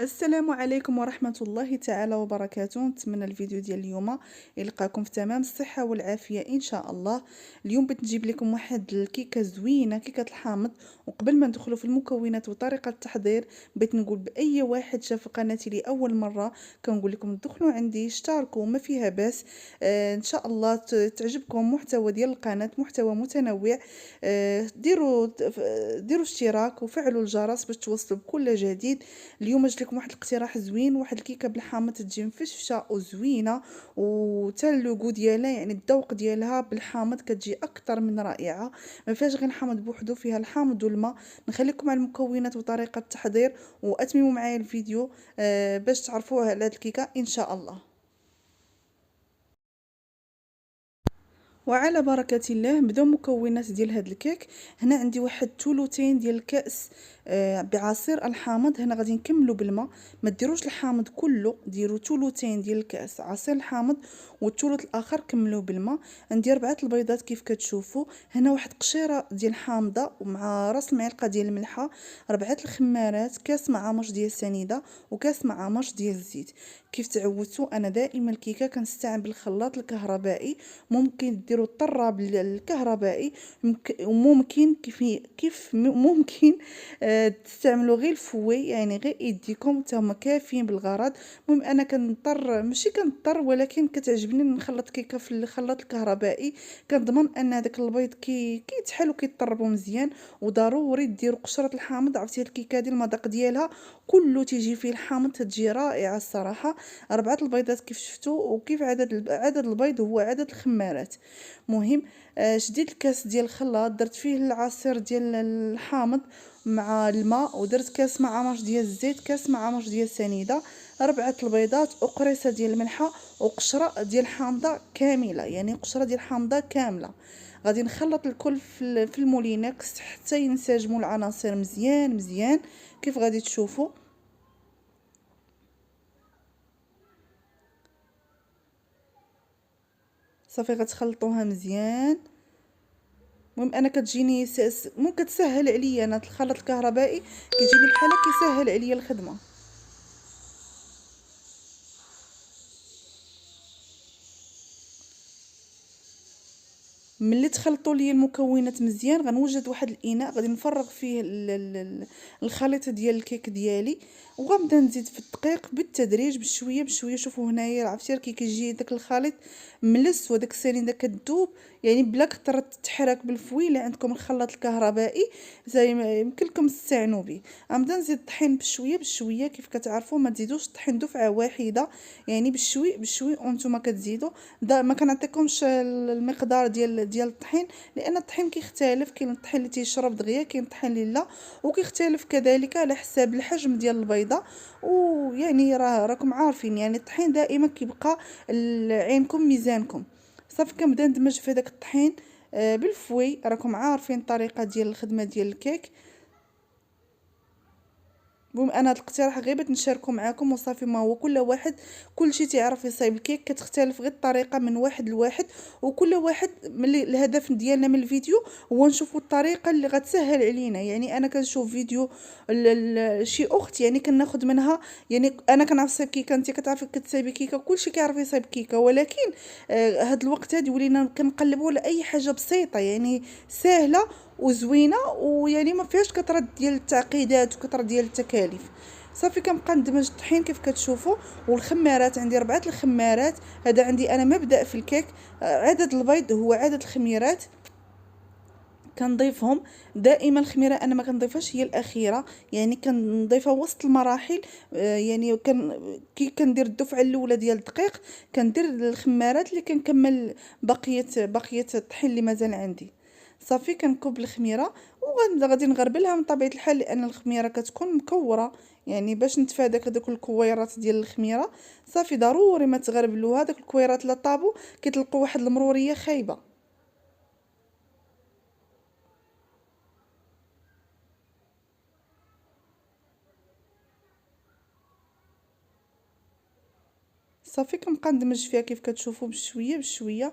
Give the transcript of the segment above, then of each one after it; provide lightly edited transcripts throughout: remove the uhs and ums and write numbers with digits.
السلام عليكم ورحمة الله تعالى وبركاته. نتمنى الفيديو ديال اليوم يلقاكم في تمام الصحة والعافية إن شاء الله. اليوم بغيت نجيب لكم واحد الكيكة زوينة، كيكة الحامض. وقبل ما ندخلوا في المكونات وطريقة التحضير بغيت نقول بأي واحد شاف قناتي لأول مرة كنقول لكم دخلوا عندي اشتركوا، ما فيها باس. إن شاء الله تعجبكم محتوى ديال القناة، محتوى متنوع. ديروا اشتراك وفعلوا الجرس باش توصلوا بكل جديد. اليوم جبت لكم واحد الاقتراح زوين، واحد الكيكه بالحامض تجي مفشفشه وزوينه، وتا اللوغو ديالها يعني الذوق ديالها بالحامض كتجي اكثر من رائعه. ما فيهاش غير الحامض بوحدو، فيها الحامض والماء. نخليكم على المكونات وطريقه التحضير واتمموا معايا الفيديو باش تعرفوا على هذه الكيكه ان شاء الله. وعلى بركة الله نبداو مكونات ديال هاد الكيك. هنا عندي واحد ثلثين ديال الكأس بعصير الحامض. هنا غادي نكملو بالماء، ما ديروش الحامض كله، ديروا ثلثين ديال الكأس عصير الحامض والثلث الاخر كملوه بالماء. عندي 4 البيضات كيف كتشوفوا. هنا واحد قشيره ديال حامضه ومع راس المعلقه ديال الملحه، 4 الخمارات، كاس معامش ديال السنيده وكاس معامش ديال الزيت. كيف تعودتوا انا دائما الكيكه كنستعمل الخلاط الكهربائي. ممكن ديروا الطراب الكهربائي، وممكن ممكن تستعملوا غير الفوي، يعني غير يديكم حتى هما كافيين بالغرض. المهم انا كنضطر، ماشي كنضطر ولكن كتعجبني نخلط كيكه في الخلاط الكهربائي. كنضمن ان هذاك البيض كيتحل وكيطربوا مزيان. وضروري ديروا قشره الحامض. عرفتي هاد الكيكه هادي المذاق ديالها كله تيجي فيه الحامض، تجي رائعه الصراحه. 4 البيضات كيف شفتوا، وكيف عدد البيض هو عدد الخمارات. مهم شديت الكاس ديال الخلاط، درت فيه العصير ديال الحامض مع الماء، ودرت كاس معامش ديال الزيت، كاس معامش ديال السنيده، 4 البيضات، وقريصه ديال الملحه، وقشره ديال حامضه كامله، يعني قشره ديال حامضه كامله. غادي نخلط الكل في المولينكس حتى ينسجموا العناصر مزيان مزيان كيف غادي تشوفوا. صافي غتخلطوها مزيان. المهم انا كتجيني ممكن تسهل عليا انا الخلط الكهربائي، كيجيني بحال كيسهل عليا الخدمه. ملي تخلطوا لي المكونات مزيان غنوجد واحد الاناء غادي نفرغ فيه الخليط ديال الكيك ديالي، وغنبدا نزيد في الدقيق بالتدريج بشويه بشويه. شوفوا هنايا عرفتي كي كيجي داك الخليط ملس وداك السنيده كتذوب، يعني بلا كثره تحرك بالفوي. اللي عندكم الخلاط الكهربائي زي ما يمكن لكم تستعنوا به. غنبدا نزيد الطحين بشويه بشويه. كيف كتعرفوا ما تزيدوش الطحين دفعه واحده، يعني بشوي بشوي وانتم كتزيدوا. ما كنعطيكمش المقدار ديال الطحين، لان الطحين كيختلف. كاين الطحين اللي تيشرب دغيا، كاين الطحين اللي لا، وكيختلف كذلك على حساب الحجم ديال البيضه. ويعني راكم عارفين يعني الطحين دائما كيبقى عينكم ميزانكم. صافي كنبدا ندمج في هذاك الطحين بالفوي. راكم عارفين الطريقه ديال الخدمه ديال الكيك. المهم انا هاد الاقتراح غير بغيت نشاركو معاكم وصافي. ما هو كل واحد كل شيء تعرف يصايب الكيك كتختلف غير الطريقه من واحد لواحد. وكل واحد ملي الهدف ديالنا من الفيديو هو نشوفوا الطريقه اللي غتسهل علينا. يعني انا كنشوف فيديو شي اخت يعني كناخذ منها. يعني انا كنعرف صايب كيكه، انت كتعرفي كتصايبي كيكه، كلشي كيعرف يصايب كيكه. ولكن هاد الوقت هادي ولينا كنقلبوا على اي حاجه بسيطه، يعني سهله وزوينه، ويعني ما فيهاش كثره ديال التعقيدات وكثره ديال التكاليف. صافي كنبقى ندمج الطحين كيف كتشوفوا. والخمارات عندي 4 الخمارات. هذا عندي انا مبدأ في الكيك. عدد البيض هو عدد الخميرات كنضيفهم. دائما الخميره انا ما كنضيفهاش هي الاخيره، يعني كنضيفها وسط المراحل. يعني كي كندير الدفعه الاولى ديال الدقيق كندير الخمارات اللي كنكمل بقيه الطحين اللي مازال عندي. صافي كنكب الخميره وغادي نغربلها من طبيعه الحال، لان الخميره كتكون مكوره، يعني باش نتفادى هذوك الكويرات ديال الخميره. صافي ضروري ما تغربلوها. داك الكويرات لا طابو كيطلقوا واحد المروريه خايبه. صافي كنبقى ندمج فيها كيف كتشوفوا بشويه بشويه.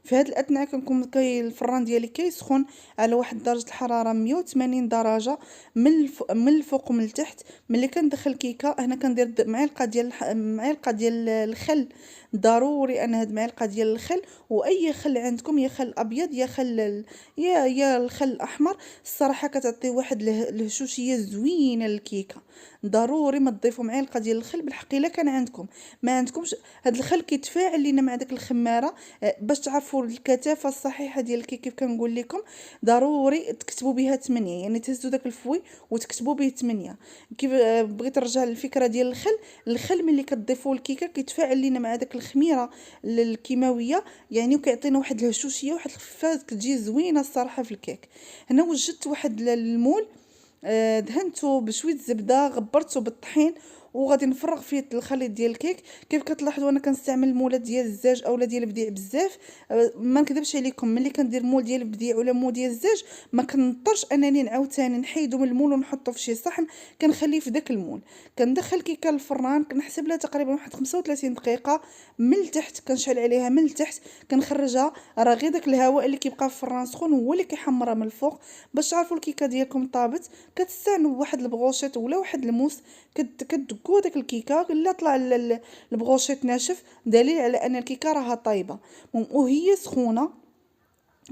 في هذه الاثناء كنكون الفران ديالي كيسخن على واحد درجه الحراره 180 درجه من الفوق ومن التحت. ملي كندخل الكيكه هنا كندير معلقه ديال الخل. ضروري ان هاد معلقه ديال الخل، واي خل عندكم، يا خل ابيض يا خل يا الخل الاحمر، الصراحه كتعطي واحد الهشوشيه زوينه للكيكه. ضروري ما تضيفوا معلقه ديال الخل بالحق الا كان عندكم. ما عندكمش هاد الخل كيتفاعل لينا مع داك الخماره. باش تعرفوا الكثافه الصحيحه ديال الكيك كيف كنقول لكم، ضروري تكتبوا بها 8، يعني تهزوا داك الفوي وتكتبوا به 8. كيف بغيت نرجع للفكره ديال الخل ملي كتضيفوا الكيكه كيتفاعل لينا مع داك الخميره الكيماويه، يعني وكيعطينا واحد الهشوشيه، واحد الخفه كتجي زوينه الصراحه في الكيك. هنا وجدت واحد المول، دهنته بشويه زبده، غبرته بالطحين، وغادي نفرغ فيه الخليط ديال الكيك. كيف كتلاحظوا انا كنستعمل المولات ديال الزاج اولا ديال البديع بزاف. ما نكذبش عليكم، ملي كندير مول ديال البديع ولا مول ديال الزاج ما كنضطرش انني نعاود ثاني نحيدو من المول ونحطو في شي صحن، كنخليه في داك المول. كندخل الكيكه للفران، كنحسب لها تقريبا واحد 35 دقيقه من التحت، كنشعل عليها من التحت، كنخرجها. راه غير داك الهواء اللي كيبقى في الفران سخون هو اللي كيحمرها من الفوق. باش تعرفوا الكيكه ديالكم طابت، كتستعملوا بواحد البغوشيط ولا واحد الموس، كدقوا داك الكيكه. الا طلع البغوشيط ناشف، دليل على ان الكيكه راها طايبه. وهي سخونه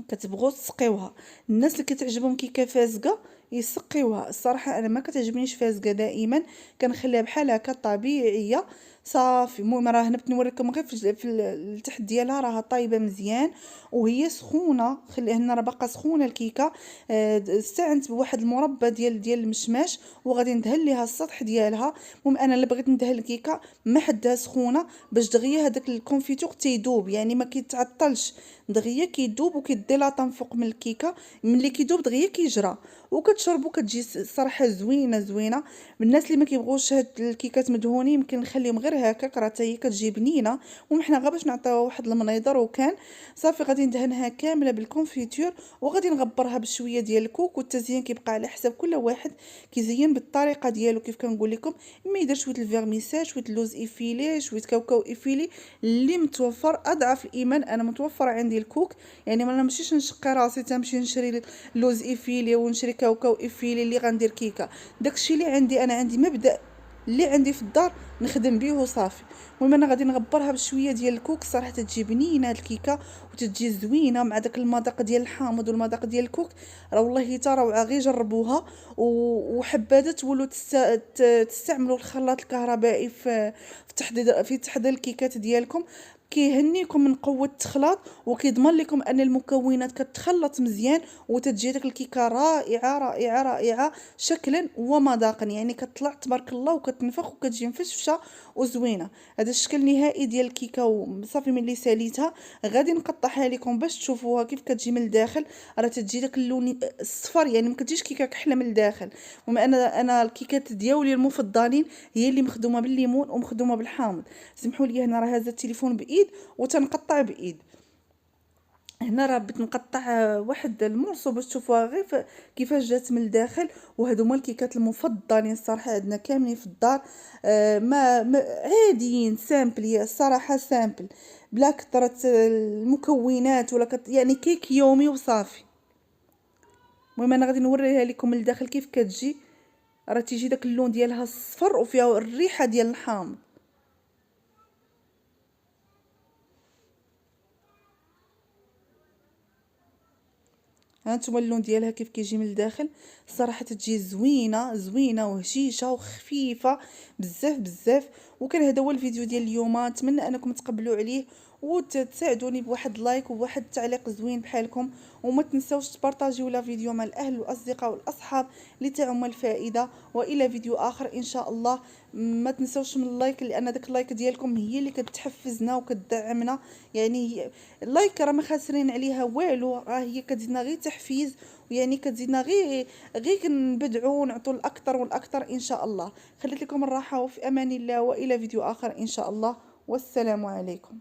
كتبغوا تسقيوها. الناس اللي كتعجبهم كيكه فازقه يسقيوها. الصراحه انا ما كتعجبنيش فازقه، دائما كنخليها بحال هكا طبيعيه صافي. المهم راه هنا نوريكم غير في التحت ديالها راها طايبه مزيان وهي سخونه. خلي هنا راه باقا سخونه الكيكه. استعنت بواحد المربى ديال المشماش وغادي ندهن ليها السطح ديالها. المهم انا اللي بغيت ندهن الكيكه ما حدها سخونه باش دغيا هذاك الكونفيتور تيذوب، يعني ما كيتعطلش، دغيا كيذوب وكيديلاطا فوق من الكيكه. ملي كيذوب دغيا كيجرى وكتشربوا، كتجي صراحه زوينه. الناس اللي ما كيبغوش هاد الكيكات مدهونين يمكن نخليهم غير هكاك، راه حتى هي كتجي بنينه. المهم حنا غير باش نعطيوها واحد المنيضر وكان صافي. غادي ندهنها كامله بالكونفيتور وغادي نغبرها بشويه ديال الكوك. والتزيين كيبقى على حسب كل واحد كيزين بالطريقه ديالو. كيف كنقول لكم، اما يدير شويه الفيرميساج، شويه اللوز ايفيلي، شويه كاوكاو ايفيلي اللي متوفر. اضعف الايمان انا متوفر عندي الكوك، يعني ما نمشيش نشقي راسي تمشي نشري لوز ايفيلي ونشري كاوكاو ايفيلي اللي غندير كيكه. داكشي اللي عندي انا، عندي مبدا اللي عندي في الدار نخدم بيه وصافي. المهم انا غادي نغبرها بشويه ديال الكوك. صراحه تجي بنينه الكيكه وتجي زوينه مع داك المذاق ديال الحامض والمذاق ديال الكوك. راه والله حتى روعه، غير جربوها. وحبذا تولوا تستعملوا الخلاط الكهربائي في تحضير الكيكات ديالكم. كيهنيكم من قوه التخلاط وكيضمن لكم ان المكونات كتخلط مزيان وتتجي داك الكيكه رائعه شكلا ومذاقا، يعني كتطلع تبارك الله وكتنفخ وكتجي مفشفشه وزوينه. هذا الشكل النهائي ديال الكيكه وصافي. ملي ساليتها غادي نقطعها لكم باش تشوفوها كيف كتجي من الداخل. راه تتجي داك اللون الصفر، يعني ما كتجيش كيكه كحله من الداخل. وما انا الكيكات ديالي المفضلين هي اللي مخدومه بالليمون ومخدومه بالحامض. سمحوا لي، هنا راه هذا التليفون بايد وتنقطع بايد. هنا راه بغيت نقطع واحد المورصو باش تشوفوها غير كيفاش جات من الداخل. وهادو هما الكيكات المفضلين الصراحه عندنا كاملين في الدار. ما عاديين سامبل، الصراحه سامبل بلا كثره المكونات ولا يعني كيك يومي وصافي. المهم انا غادي نوريها لكم من الداخل كيف كتجي. راه تيجي داك اللون ديالها الصفر وفيها الريحه ديال الحامض. هانتوما اللون ديالها كيف كيجي من الداخل. الصراحه تجي زوينه وهشيشه وخفيفه بزاف. وكان هذا هو الفيديو ديال اليوم. نتمنى انكم تقبلوا عليه وتساعدوني بواحد لايك وبواحد تعليق زوين بحالكم. وما تنساوش تبارطاجيو لا فيديو مع الاهل والاصدقاء والاصحاب لتعم الفائده. والى فيديو اخر ان شاء الله. ما تنساوش من اللايك، لان داك اللايك ديالكم هي اللي كتحفزنا وكتدعمنا. يعني اللايك راه ما خاسرين عليها والو، راه هي كتزيدنا غير تحفيز، ويعني كتزيدنا غير نبدعوا ونعطوا الاكثر والاكثر ان شاء الله. خليت لكم الراحه وفي امان الله، والى فيديو اخر ان شاء الله. والسلام عليكم.